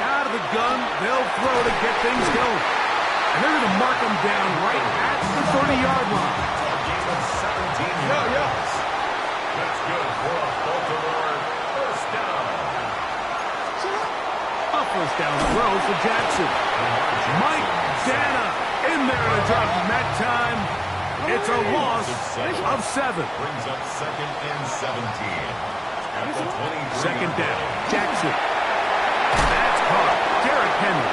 Out of the gun, they'll throw to get things going. And they're going to mark them down right at the 30-yard line. Game of 17 yards. That's good for a Baltimore first down. A first down throw for Jackson. Mike Dana in there to drop him that time. It's a loss of 7. Brings up 2nd and 17. At the 23. Second down, Jackson. That's caught. Derrick Henry.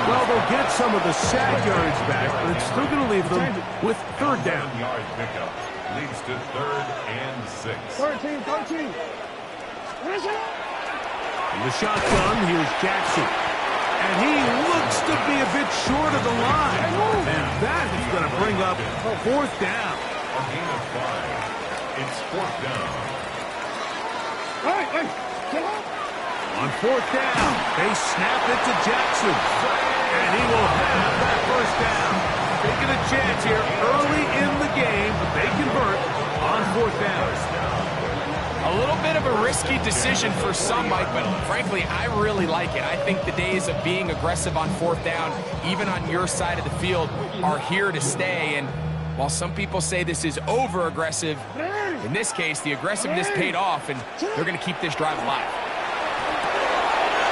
Well, they'll get some of the sad yardage back, but it's still going to leave them with 3rd down. 1-yard pickup leads to 3rd and 6. 13. In the shotgun, here's Jackson. And he looks to be a bit short of the line. And that is going to bring up 4th down. A gain of 5. It's 4th down. On 4th down, they snap it to Jackson. And he will have that first down. Taking a chance here early in the game, but they convert on 4th down. A little bit of a risky decision for some, Mike, but frankly, I really like it. I think the days of being aggressive on 4th down, even on your side of the field, are here to stay. And while some people say this is over-aggressive, in this case, the aggressiveness paid off, and they're going to keep this drive alive.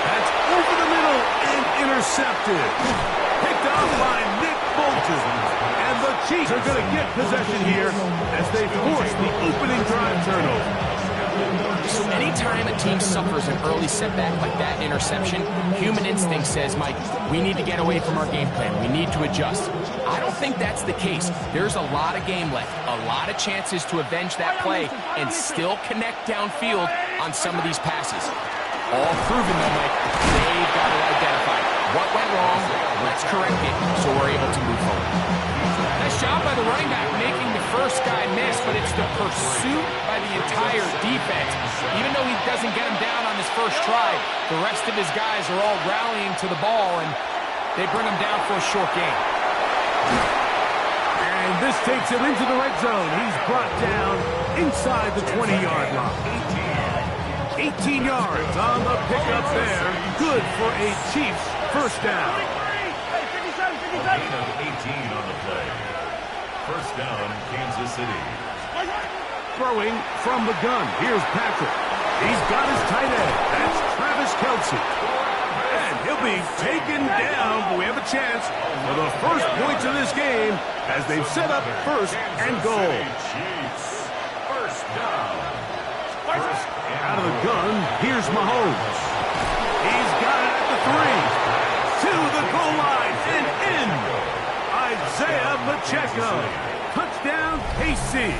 That's over the middle and intercepted. Picked off by Nick Bolton. And the Chiefs are going to get possession here as they force the opening drive turnover. So anytime a team suffers an early setback like that interception, human instinct says, Mike, we need to get away from our game plan. We need to adjust. I don't think that's the case. There's a lot of game left, a lot of chances to avenge that play and still connect downfield on some of these passes. All proven, though, Mike, they've got to identify what went wrong, let's correct it so we're able to move forward. Nice job by the running back making the first guy miss, but it's the pursuit by the entire defense. Even though he doesn't get him down on his first try, the rest of his guys are all rallying to the ball, and they bring him down for a short gain. And this takes him into the red zone. He's brought down inside the 20-yard line. 18 yards on the pickup there. Good for a Chiefs first down. A gain of 18 on the play. First down, Kansas City. Throwing from the gun. Here's Patrick. He's got his tight end. That's Travis Kelce. And he'll be taken down, but we have a chance for the first points of this game as they've set up first and goal. Chiefs. First down. Out of the gun, here's Mahomes. He's got it at the 3. To the goal line and in. Isaiah Pacheco. Touchdown, KC.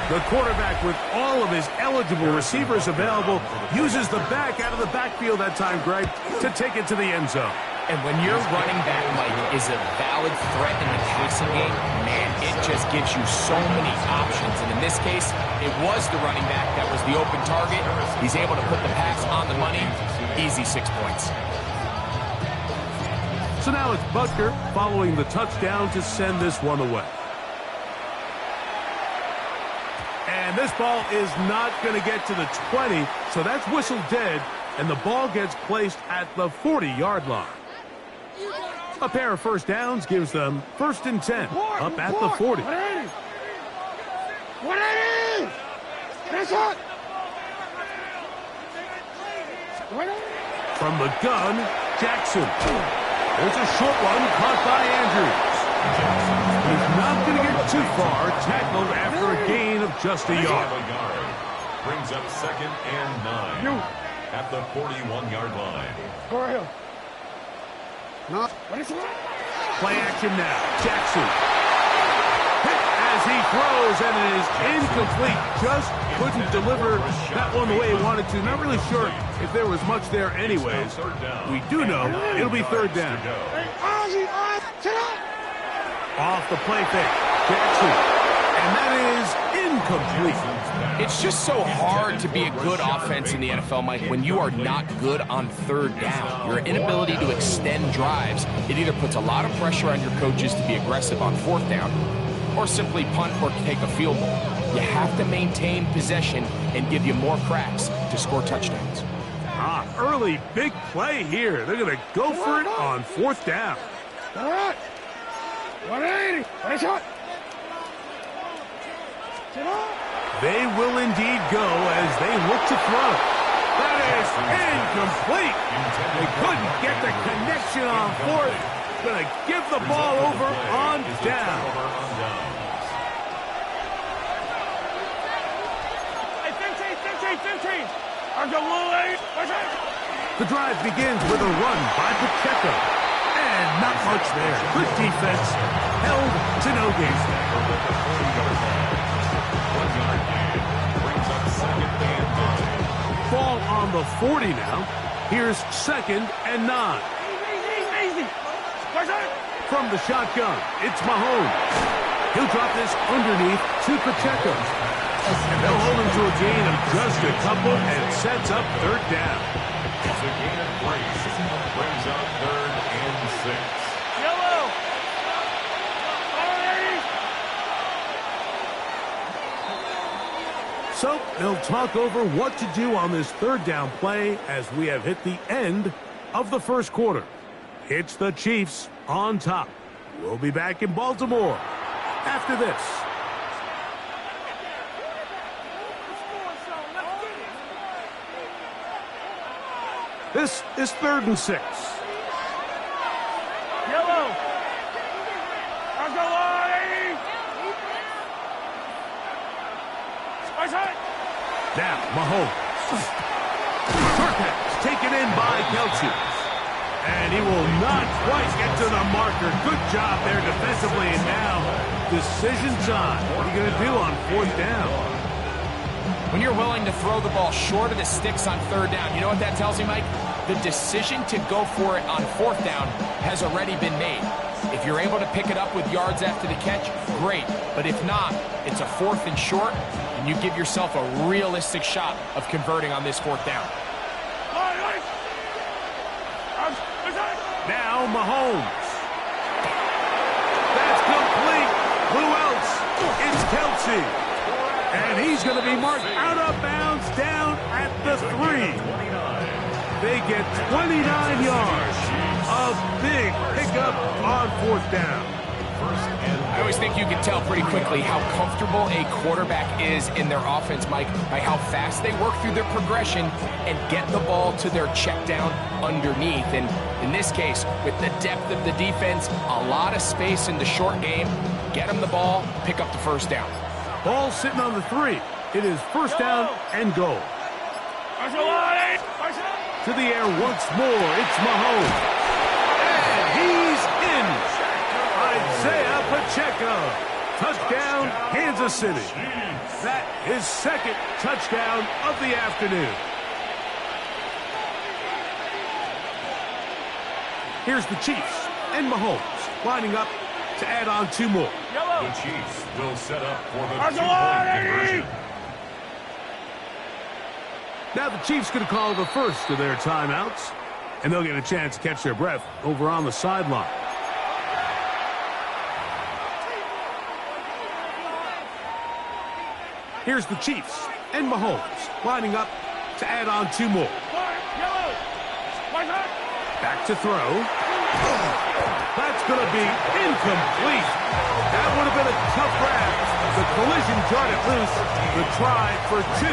The quarterback, with all of his eligible receivers available, uses the back out of the backfield that time, Greg, to take it to the end zone. And when your running back, Mike, is a valid threat in the passing game, man, it just gives you so many options. And in this case, it was the running back that was the open target. He's able to put the pass on the money. Easy 6 points. So now it's Butker following the touchdown to send this one away. And this ball is not going to get to the 20, so that's whistled dead, and the ball gets placed at the 40-yard line. A pair of first downs gives them 1st and 10, up at the 40. From the gun, Jackson. There's a short one caught by Andrews. He's not going to get too far, tackled after a gain of just a yard. Brings up 2nd and 9 at the 41-yard line. Play action now. Jackson. Hit as he throws, and it is incomplete. Just couldn't deliver that one the way he wanted to. Not really sure if there was much there anyways. We do know it'll be 3rd down. Off the play fake. Jackson. And that is incomplete. It's just so hard to be a good offense in the NFL, Mike, when you are not good on 3rd down. Your inability to extend drives, it either puts a lot of pressure on your coaches to be aggressive on 4th down or simply punt or take a field goal. You have to maintain possession and give you more cracks to score touchdowns. Early big play here. They're going to go for it on 4th down. All right. 180. Nice shot. They will indeed go as they look to throw. That is incomplete. They couldn't get the connection on 4th. Going to give the ball over on down. Hey, 15. I'll go away. The drive begins with a run by Pacheco. And not much there. Good defense. Held to no gain. Ball on the 40 now. Here's 2nd and 9. Easy. From the shotgun, it's Mahomes. He'll drop this underneath to Pacheco. And they'll hold him to a gain of just a couple and sets up 3rd down. It's a gain of 3. Brings up 3rd and 6. Yellow. So they'll talk over what to do on this 3rd down play as we have hit the end of the 1st quarter. It's the Chiefs on top. We'll be back in Baltimore after this. This is 3rd and 6. Yellow. I'll go away. Now, Mahomes. Short pass taken in by Kelce. And he will not quite get to the marker. Good job there defensively. And now, decision time. What are you going to do on 4th down? When you're willing to throw the ball short of the sticks on 3rd down, you know what that tells me, Mike? The decision to go for it on 4th down has already been made. If you're able to pick it up with yards after the catch, great. But if not, it's a 4th and short, and you give yourself a realistic shot of converting on this 4th down. Now Mahomes. That's complete. Who else? It's Kelce. And he's going to be marked out of bounds down at the 3. They get 29 yards. A big pickup on 4th down. I always think you can tell pretty quickly how comfortable a quarterback is in their offense, Mike, by how fast they work through their progression and get the ball to their check down underneath. And in this case, with the depth of the defense, a lot of space in the short game, get them the ball, pick up the 1st down. Ball sitting on the 3. It is 1st down and goal. To the air once more. It's Mahomes. And he's in. Isaiah Pacheco. Touchdown, Kansas City. That is 2nd touchdown of the afternoon. Here's the Chiefs and Mahomes lining up to add on 2 more. The Chiefs will set up for the 2-point conversion. Now the Chiefs going to call the first of their timeouts, and they'll get a chance to catch their breath over on the sideline. Here's the Chiefs and Mahomes lining up to add on 2 more. Back to throw. That's going to be incomplete. That would have been a tough grab. The collision jarred it loose. The try for 2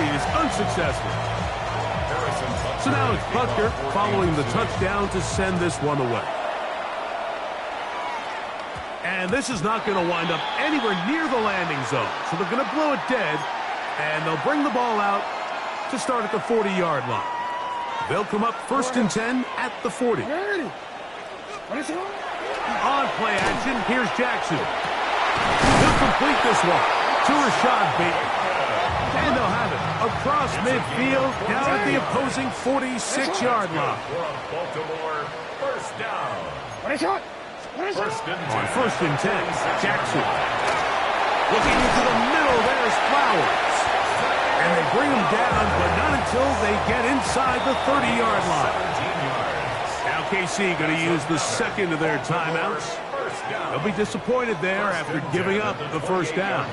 is unsuccessful. So now it's Butker following the touchdown to send this one away. And this is not going to wind up anywhere near the landing zone. So they're going to blow it dead, and they'll bring the ball out to start at the 40-yard line. They'll come up 1st and 10 at the 40. On play action, here's Jackson. He'll complete this one to Rashad Bateman. And they'll have it across midfield down at the opposing 46-yard line. Baltimore, 1st down. On 1st and 10, Jackson. Looking into the middle, there's Flowers. And they bring him down, but not until they get inside the 30-yard line. Now KC going to use the 2nd of their timeouts. They'll be disappointed there after giving up the 1st down.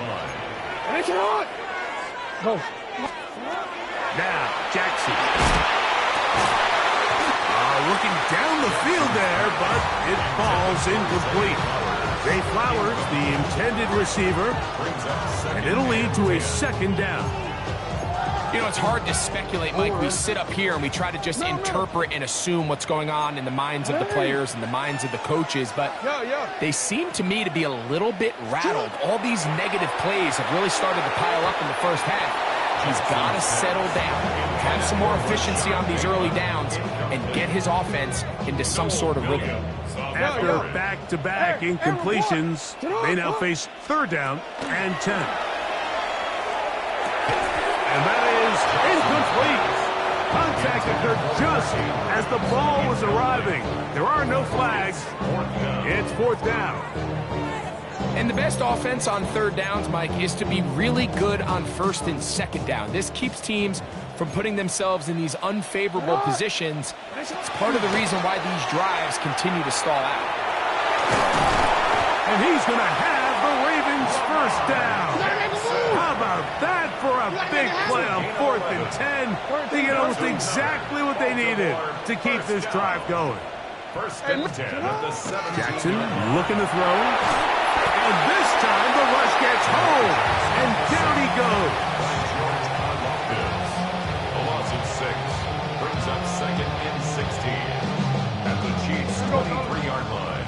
Go. Now, Jackson. Looking down the field there, but it falls incomplete. Zay Flowers, the intended receiver, and it'll lead to a second down. You know, it's hard to speculate, Mike. We sit up here and we try to just interpret and assume what's going on in the minds of the players and the minds of the coaches, but they seem to me to be a little bit rattled. All these negative plays have really started to pile up in the first half. He's got to settle down, have some more efficiency on these early downs, and get his offense into some sort of rhythm. After back-to-back incompletions, they now face third down and 10. And that is incomplete. Contact occurred just as the ball was arriving. There are no flags. It's fourth down. And the best offense on third downs, Mike, is to be really good on first and second down. This keeps teams from putting themselves in these unfavorable positions. It's part of the reason why these drives continue to stall out. And he's going to have the Ravens first down. How about that for a big play on 4th and 10? They get almost exactly what they needed to keep this drive going. First and 10 at the 17. Jackson looking to throw. And this time the rush gets home. And down he goes. A loss of 6 brings up second and 16 at the Chiefs' 23-yard line.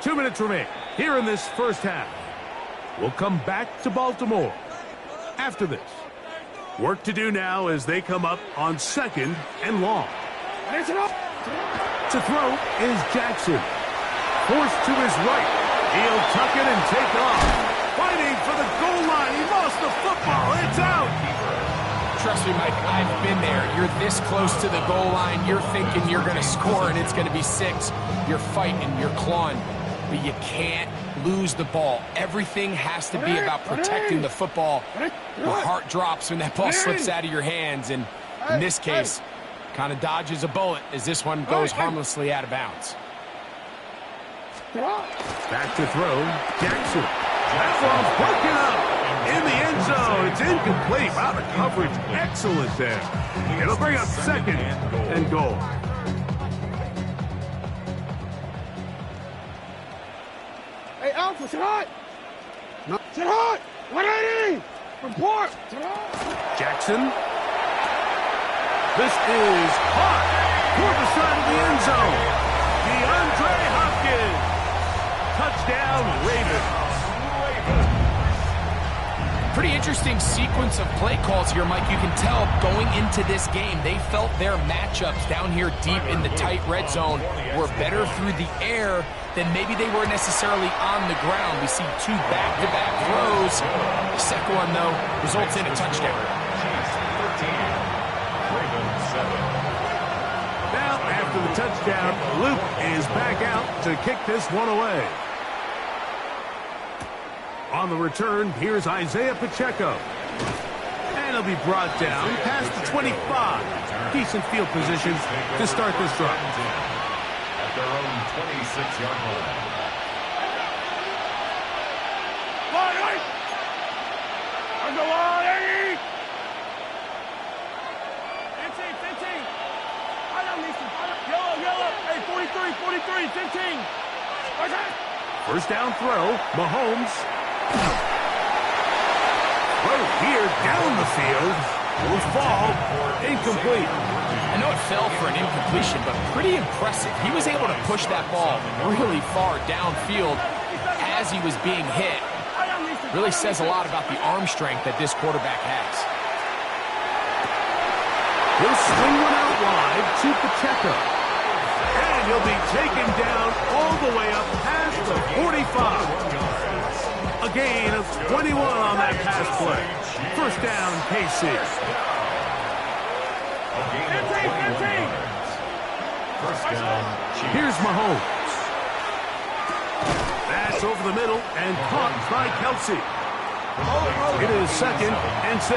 2 minutes remain here in this first half. We'll come back to Baltimore after this. Work to do now as they come up on second and long. To throw is Jackson. Forced to his right. He'll tuck it and take off. Fighting for the goal line. He lost the football. It's out. Trust me, Mike, I've been there. You're this close to the goal line. You're thinking you're going to score and it's going to be 6. You're fighting, you're clawing. But you can't lose the ball. Everything has to be about protecting the football. Your heart drops when that ball slips out of your hands. And in this case, kind of dodges a bullet as this one goes harmlessly out of bounds. Back to throw, Jackson. That ball's broken up in the end zone. It's incomplete. Wow, the coverage excellent there. It'll bring up second and goal. Hey, Alpha, sit hot. Sit hot. 180. Report. Jackson. This is caught toward the side of the end zone. DeAndre Hopkins. Touchdown, Ravens. Pretty interesting sequence of play calls here, Mike. You can tell going into this game, they felt their matchups down here deep in the tight red zone were better through the air than maybe they were necessarily on the ground. We see 2 back-to-back throws. The second one, though, results in a touchdown. Now, after the touchdown, Luke is back out to kick this one away. On the return, here's Isaiah Pacheco. And he'll be brought down past the 25. Decent field position to start this drive. At their own 26-yard line. On the line. 15. I don't need to. Yellow. Hey, 43, 15. First down throw, Mahomes. Throw here down the field. Will fall. Incomplete. I know it fell for an incompletion, but pretty impressive. He was able to push that ball really far downfield as he was being hit. Really says a lot about the arm strength that this quarterback has. He'll swing one out wide to Pacheco. And he'll be taken down all the way up past the 45. A gain of 21 on that pass play. First down, KC. First down, Chiefs. Here's Mahomes. That's over the middle and caught by Kelsey. It is second and 6. 4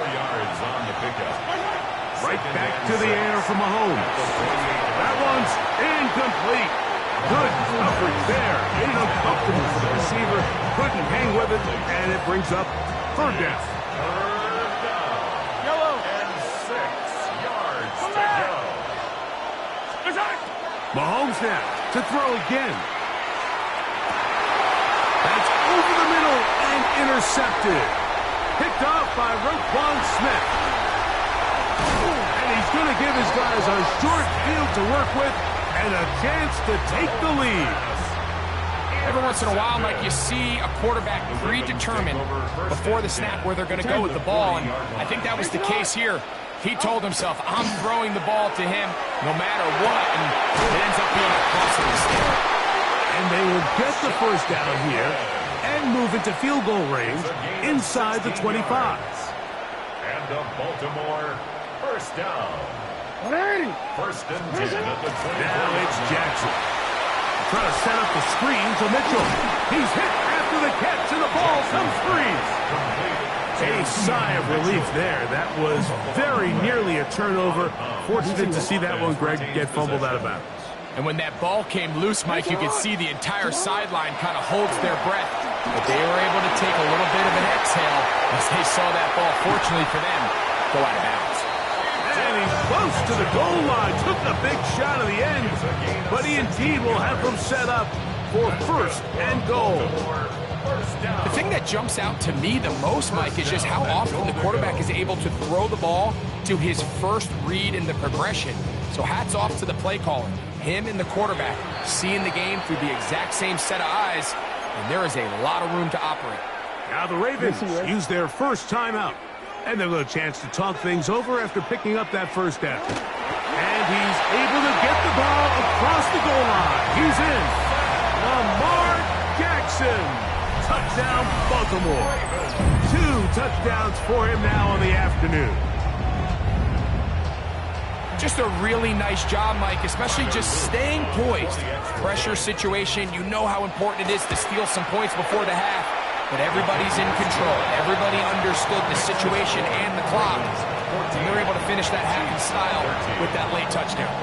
yards on the pickup. Right back to the air for Mahomes. That one's incomplete. Good coverage there. Made it uncomfortable for the receiver. Couldn't hang with it, and it brings up third down. Third down. Yellow. And 6 yards Come to back. go. Mahomes now to throw again. That's over the middle and intercepted. Picked off by Roquan Smith. And he's going to give his guys a short field to work with and a chance to take the lead. Every once in a while, Mike, you see a quarterback predetermined before the snap where they're going to go with the ball, and I think that was the case here. He told himself, I'm throwing the ball to him no matter what, and it ends up being a costly mistake. And they will get the first down here and move into field goal range inside the 25. And the Baltimore first down. 180. First and 10 at the 24. Now it's Jackson. Trying to set up the screen to Mitchell. He's hit after the catch, and the ball comes free. A sigh of relief there. That was very nearly a turnover. Fortunate to see that one, Greg, get fumbled out of bounds. And when that ball came loose, Mike, you could see the entire sideline kind of holds their breath. But they were able to take a little bit of an exhale as they saw that ball, fortunately for them, go out of bounds. And he's close to the goal line. Took a big shot at the end. But he indeed will have them set up for first and goal. The thing that jumps out to me the most, Mike, is just how often the quarterback is able to throw the ball to his first read in the progression. So hats off to the play caller. Him and the quarterback seeing the game through the exact same set of eyes, and there is a lot of room to operate. Now the Ravens use their first timeout. And they'll get a chance to talk things over after picking up that first down. And he's able to get the ball across the goal line. He's in. Lamar Jackson. Touchdown, Baltimore. 2 touchdowns for him now on the afternoon. Just a really nice job, Mike, especially just staying poised. Pressure situation, you know how important it is to steal some points before the half. But everybody's in control. Everybody understood the situation and the clock. And they're able to finish that half in style with that late touchdown.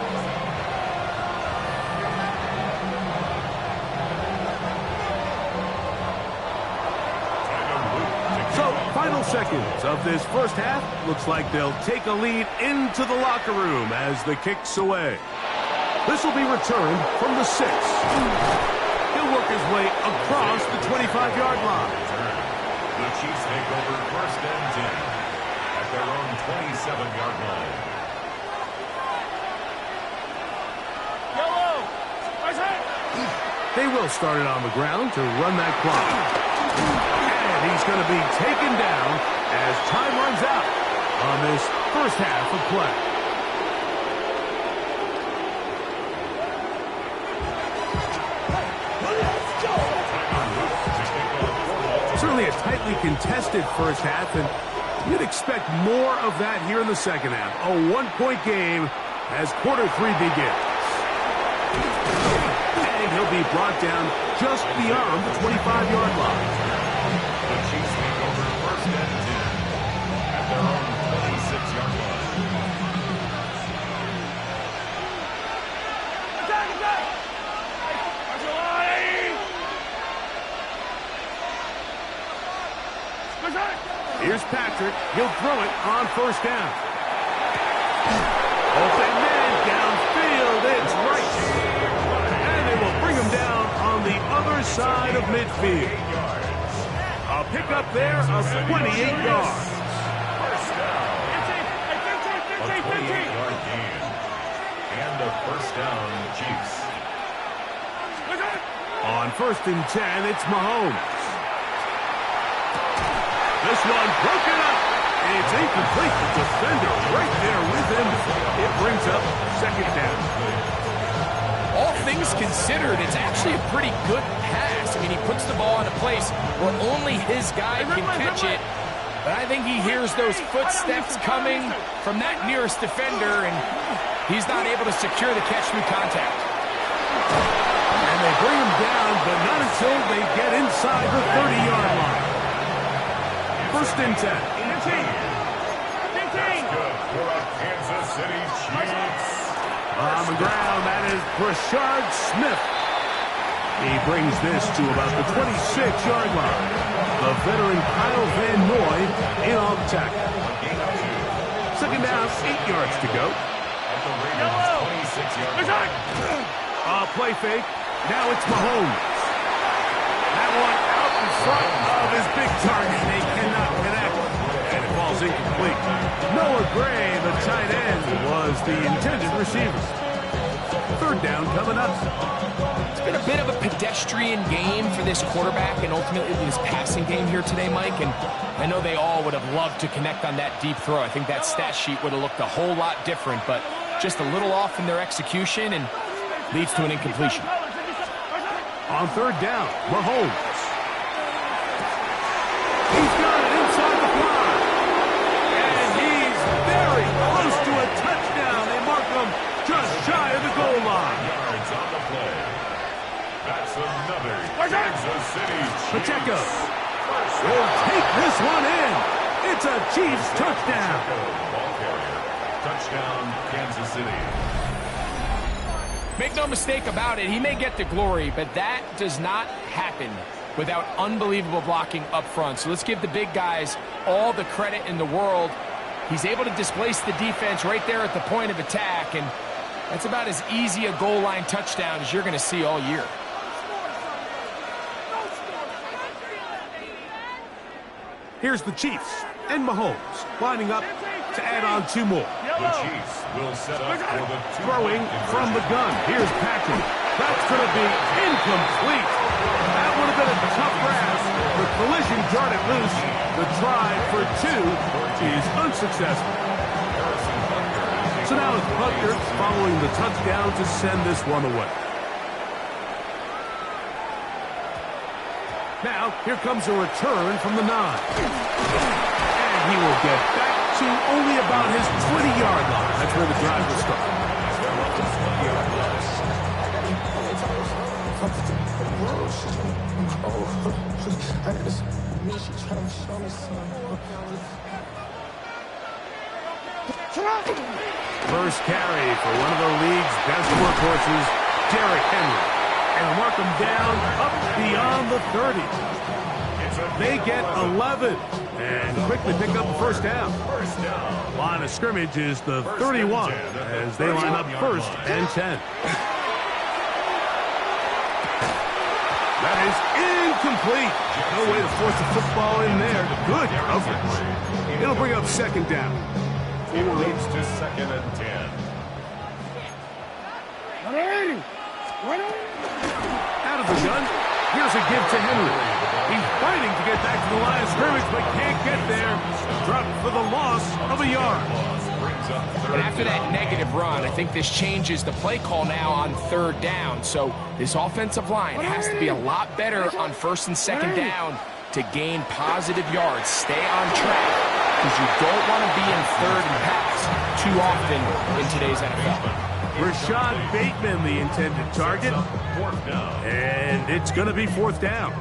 So, final seconds of this first half. Looks like they'll take a lead into the locker room as the kick's away. This will be returned from the 6. He'll work his way across the 25-yard line. The Chiefs take over first and 10 at their own 27-yard line. Yellow. They will start it on the ground to run that clock. And he's going to be taken down as time runs out on this first half of play. Certainly a tightly contested first half, and you'd expect more of that here in the second half. A one-point game as quarter 3 begins. And he'll be brought down just beyond the 25-yard line. The Chiefs take over first and 10 at their own 26-yard line. Attack, attack. Here's Patrick. He'll throw it on first down. Open man downfield. It's right. And they will bring him down on the other side of midfield. A pickup there of 28 yards. First down. A 28-yard gain. And a first down, Chiefs. On first and 10, it's Mahomes. This one broken up. It's incomplete. The defender right there with him. It brings up second down. All things considered, it's actually a pretty good pass. I mean, he puts the ball in a place where only his guy can catch it. But I think he hears those footsteps coming from that nearest defender, and he's not able to secure the catch through contact. And they bring him down, but not until they get inside the 30-yard line. First and 10. That's good for a Kansas City Chiefs. On the ground, that is Brashard Smith. He brings this to about the 26-yard line. The veteran Kyle Van Noy in on tackle. Second down, 8 yards to go. At the Ravens' 26-yard line. Play fake. Now it's Mahomes. That one out in front of his big target. They cannot connect. And it falls incomplete. Noah Gray, the tight end, was the intended receiver. Third down coming up. It's been a bit of a pedestrian game for this quarterback and ultimately this passing game here today, Mike. And I know they all would have loved to connect on that deep throw. I think that stat sheet would have looked a whole lot different, but just a little off in their execution and leads to an incompletion. On third down, Mahomes. He's got it inside the 5. And he's very close to a touchdown. They mark him just shy of the goal line. Yards on the play. That's another Kansas City Chiefs. Pacheco will take this one in. It's a Chiefs touchdown. Ball carrier. Touchdown, Kansas City. Make no mistake about it, he may get the glory, but that does not happen without unbelievable blocking up front. So let's give the big guys all the credit in the world. He's able to displace the defense right there at the point of attack, and that's about as easy a goal line touchdown as you're going to see all year. Here's the Chiefs and Mahomes lining up to add on 2 more. The Chiefs will set up for the Throwing from the gun. Here's Patrick. That's going to be incomplete. That would have been a tough grasp. The collision jarred it loose. The try for 2 is unsuccessful. So now it's Butker following the touchdown to send this one away. Now, here comes a return from the 9. And he will get back to only about his 20-yard line. That's where the drive will start. First carry for one of the league's best workhorses, Derrick Henry. And mark him down up beyond the 30. They get 11 and quickly pick up the first down. Line of scrimmage is the 31 as they line up first and 10. That is incomplete. No way to force the football in there. Good coverage. It'll bring up second down. It leads to second and 10. Out of the gun. Here's a give to Henry. He's fighting to get back to the line of scrimmage, but can't get there. Dropped for the loss of a yard. And after that negative run, I think this changes the play call now on third down. So this offensive line has to be a lot better on first and second down to gain positive yards. Stay on track because you don't want to be in third and pass too often in today's NFL. Rashad Bateman, the intended target. And it's going to be fourth down.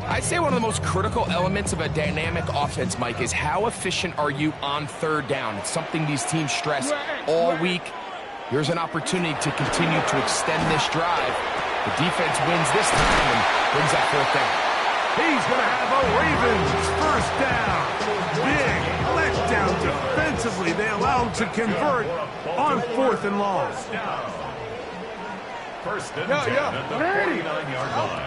I'd say one of the most critical elements of a dynamic offense, Mike, is how efficient are you on third down. It's something these teams stress all week. Here's an opportunity to continue to extend this drive. The defense wins this time and brings that fourth down. He's going to have a Ravens first down. Big letdown defensively. They allow him to convert on fourth and long. First and 10 at the 49-yard line.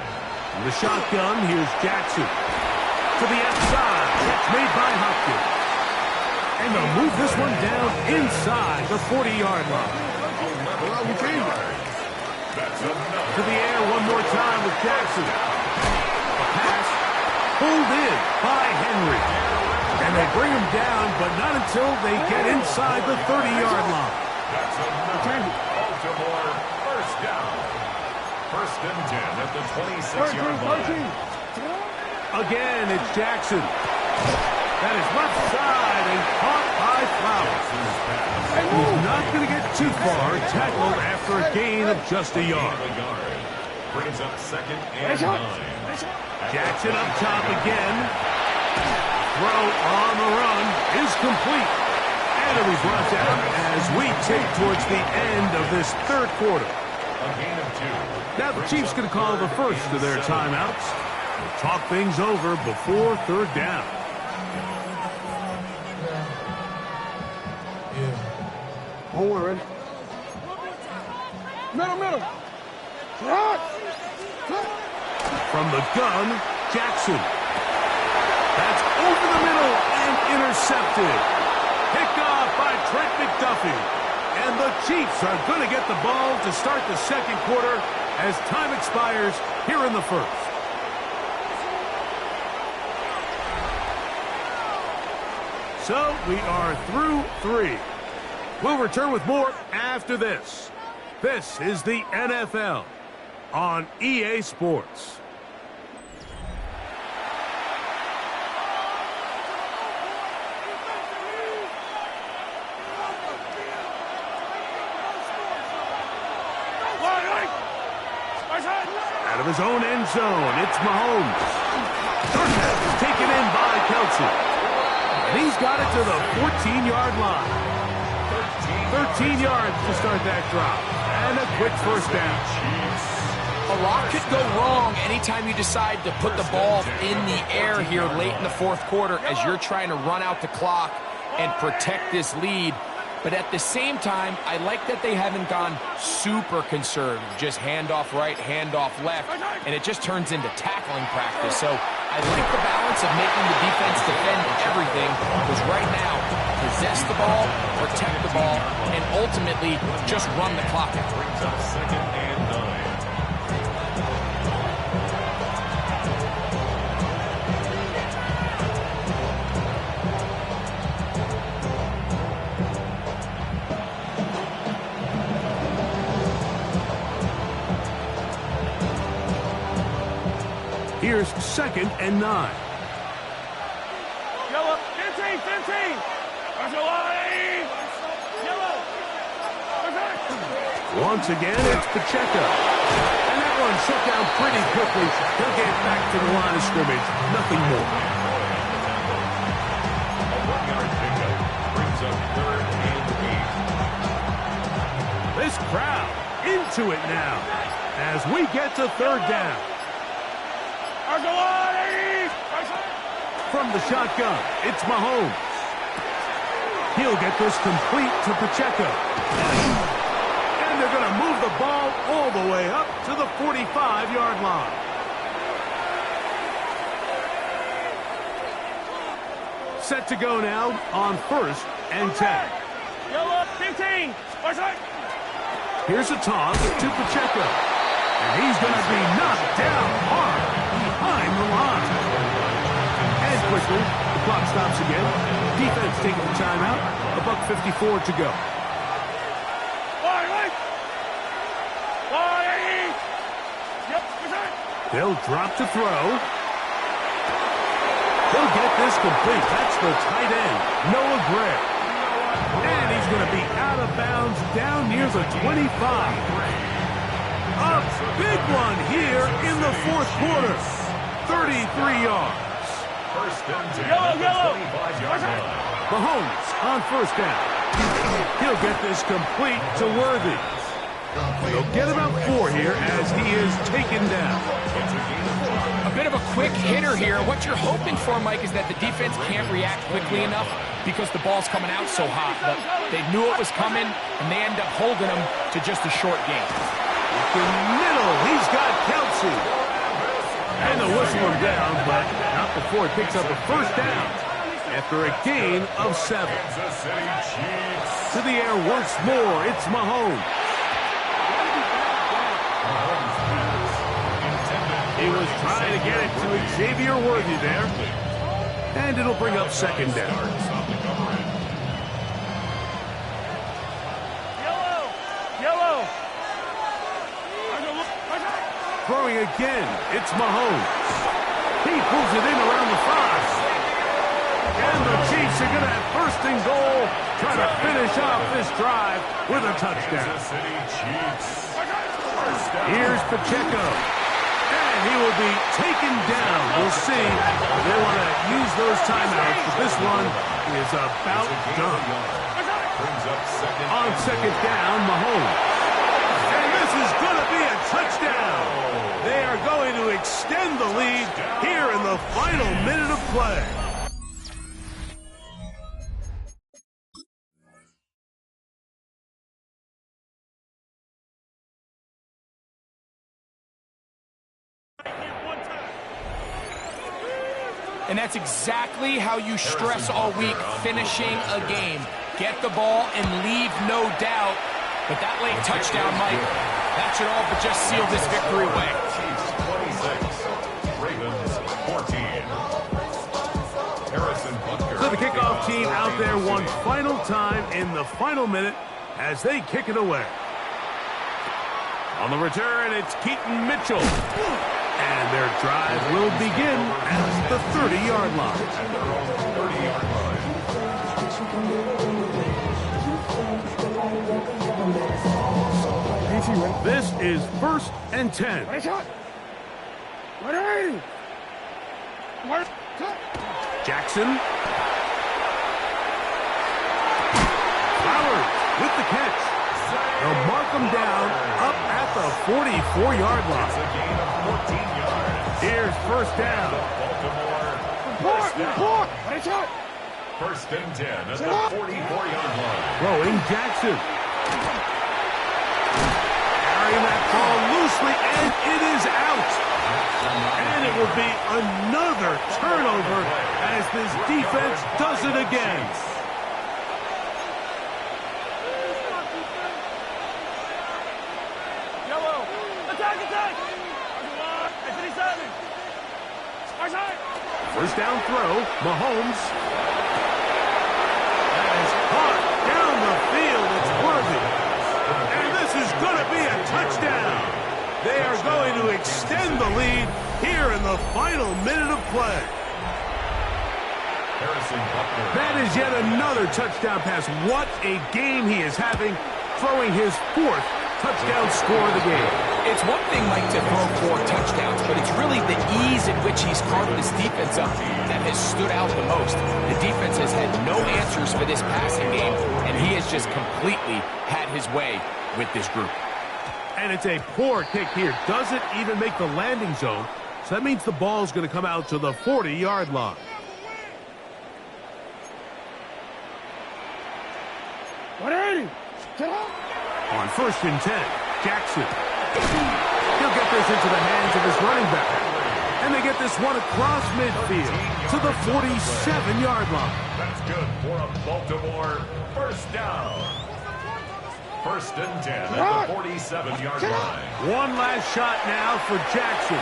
In the shotgun, here's Jackson. To the outside. Catch made by Hopkins. And they'll move this one down inside the 40-yard line. To the air one more time with Jackson. A pass pulled in by Henry. And they bring him down, but not until they get inside the 30-yard line. That's another Baltimore first down. First and 10 at the 26-yard line. Again, it's Jackson. That is left side and caught by Flowers. He's not going to get too far, tackled after a gain of just a yard. Brings up second and 9. Jackson up top again. Throw on the run is complete. And it'll be brought down as we take towards the end of this third quarter. A gain of 2. Now the Chiefs going to call the first of their timeouts. We'll talk things over before third down. Hold on, ready? Middle. From the gun, Jackson. That's over the middle and intercepted. Picked off by Trent McDuffie. And the Chiefs are going to get the ball to start the second quarter as time expires here in the first. So we are through 3. We'll return with more after this. This is the NFL on EA Sports. Out of his own end zone, it's Mahomes. First pass is taken in by Kelsey. And he's got it to the 14-yard line. 13 yards to start that drop. And a quick first down. A lot could go wrong anytime you decide to put the ball in the air here late in the fourth quarter as you're trying to run out the clock and protect this lead. But at the same time, I like that they haven't gone super conservative. Just handoff right, handoff left, and it just turns into tackling practice. So I like the balance of making the defense defend everything, because right now, possess the ball, protect the ball, and ultimately just run the clock out. Brings up 2nd and 9. Here's 2nd and 9. Yellow, 15. Yellow. Once again, it's Pacheco. And that one shut down pretty quickly. He'll get back to the line of scrimmage. Nothing more. A 1-yard pickup brings up 3rd and 8. This crowd into it now as we get to third down. From the shotgun, it's Mahomes. He'll get this complete to Pacheco. And they're going to move the ball all the way up to the 45-yard line. Set to go now on 1st and 10. Yellow, 15. Here's a toss to Pacheco. And he's going to be knocked down hard behind the line. And quickly, the clock stops again. Defense taking the timeout. $1:54 to go. They'll drop to throw. He'll get this complete. That's the tight end, Noah Gray. And he's going to be out of bounds down near the 25. A big one here in the fourth quarter. 33 yards. 1st and 10. Yellow. 25-yard line. Mahomes on 1st down. He'll get this complete to Worthy. They'll get about 4 here as he is taken down. A bit of a quick hitter here. What you're hoping for, Mike, is that the defense can't react quickly enough because the ball's coming out so hot. But they knew it was coming, and they end up holding them to just a short game. In the middle, he's got Kelsey. And the whistle him down, but not before he picks up a first down after a gain of 7. To the air once more, it's Mahomes. He was trying to get it to Xavier Worthy there. And it'll bring up 2nd down. Yellow. Throwing again, it's Mahomes. He pulls it in around the 5. And the Chiefs are going to have 1st and goal, trying to finish off this drive with a touchdown. Here's Pacheco. And he will be taken down. We'll see if they want to use those timeouts, but this one is about done. On 2nd down, Mahomes. And this is going to touchdown. They are going to extend the lead here in the final minute of play. And that's exactly how you stress all week, finishing a game. Get the ball and leave no doubt. But that late touchdown, Mike, that should all but just seal this victory away. Chiefs 26, Ravens 14. So the kickoff team out there one final time in the final minute as they kick it away. On the return, it's Keaton Mitchell. And their drive will begin at the 30-yard line. At their own 30-yard line. This is 1st and 10. Jackson. Flowers with the catch. They'll mark him down up at the 44-yard line. It's a gain of 14 yards. Here's first down. Baltimore. First and 10 at the 44-yard line. Throwing Jackson. Carrying that ball loosely, and it is out. And it will be another turnover as this defense does it again. First down throw, Mahomes. That is caught down the field. It's worthy. And this is going to be a touchdown. They are going to extend the lead here in the final minute of play. That is yet another touchdown pass. What a game he is having, throwing his 4th touchdown score of the game. It's one thing, Mike, to throw 4 touchdowns, but it's really the ease in which he's carved this defense up that has stood out the most. The defense has had no answers for this passing game, and he has just completely had his way with this group. And it's a poor kick here. Doesn't even make the landing zone. So that means the ball's going to come out to the 40-yard line. On 1st and 10, Jackson. He'll get this into the hands of his running back. And they get this one across midfield to the 47-yard line. That's good for a Baltimore first down. First and 10 at the 47-yard line. One last shot now for Jackson.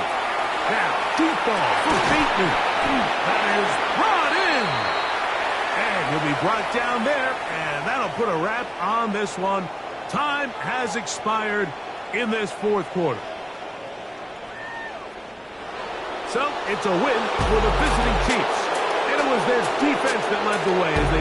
Now, deep ball for Bateman. That is brought in. And he'll be brought down there, and that'll put a wrap on this one. Time has expired in this 4th quarter. So, it's a win for the visiting Chiefs. And it was their defense that led the way as they